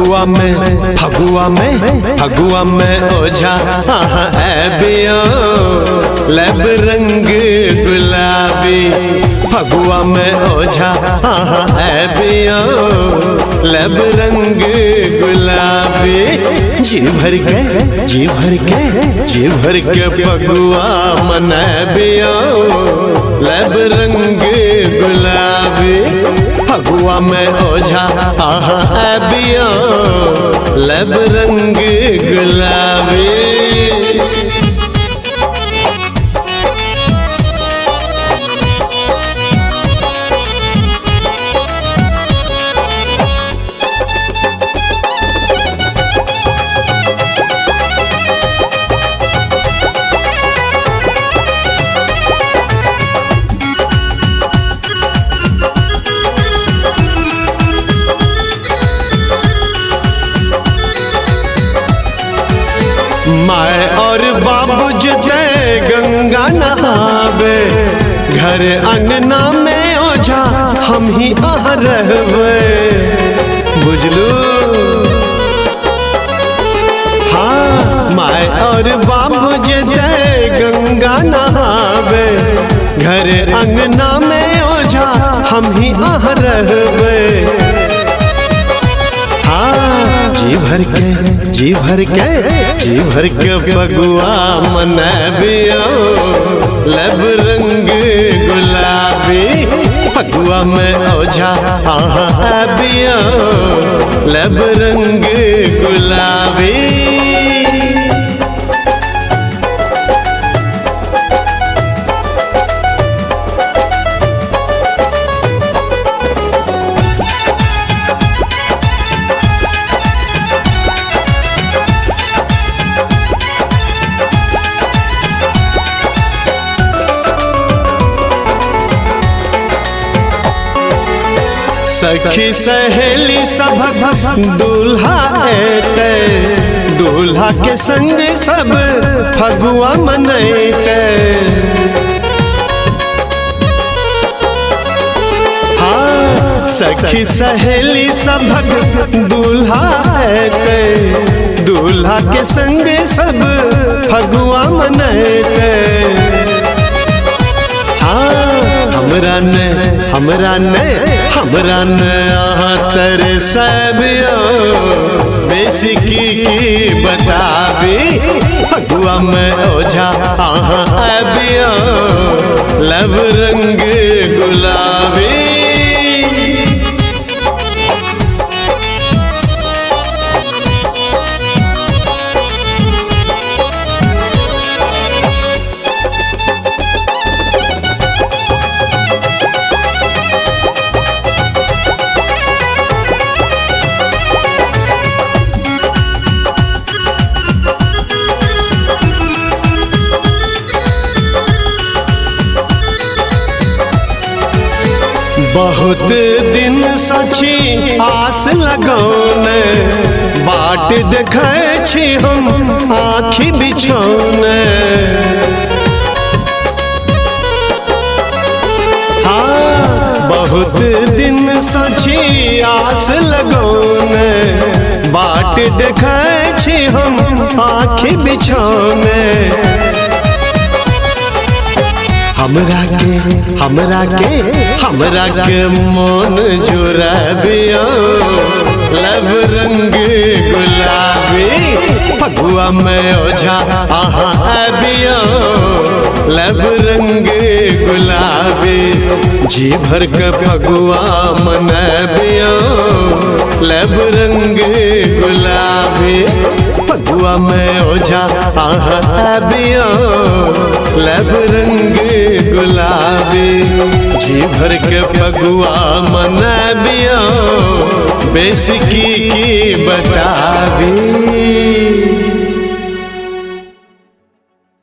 फगुआ में ओझा बिया लब रंग गुलाबी। फगुआ में ओझा बिया लब रंग गुलाबी। जी भर के फगुआ मन बिया लब रंग गुलाबी। फगुआ में ओझा बिया लब रंग गुलाबी। माए और बाबू जते गंगा नहावे, घर अंगना में ओझा हम ही रहवे। बुझलू हाँ, माए और बाबू जते गंगा नहावे, घर अंगना में ओझा हम ही रहवे। जी भर के फगुआ मन बिया लब रंग गुलाबी। फगुआ में ओझा बिया लब रंग गुलाबी। सखी सहेली सब दूल्हा एते, दूल्हा के संग सब फगुआ मनैते। हाँ, सखी सहेली सब दूल्हा एते, दूल्हा के संग सब फगुआ मनैते। हमरा ने तेरे सबिया बेसिकी की बताबी। फगुआ में ओझा बिया लब रंग गुलाबी। बहुत दिन सची आस लगौने, बाट देखे छी हम आँखि बिछौने। हाँ, बहुत दिन सची आस लगौने, बाट देखे छी हम आँखि बिछौने। हमरा के मन जुराबिया लब रंग गुलाबी। फगुआ में ओझा बिया लब रंग गुलाबी। जी भर के फगुआ मन बिया लब रंग गुलाबी। फगुआ में ओझा बिया लब रंग गुलाबी। जी भर के फगुआ मन बिया बेसिकी की बताबी।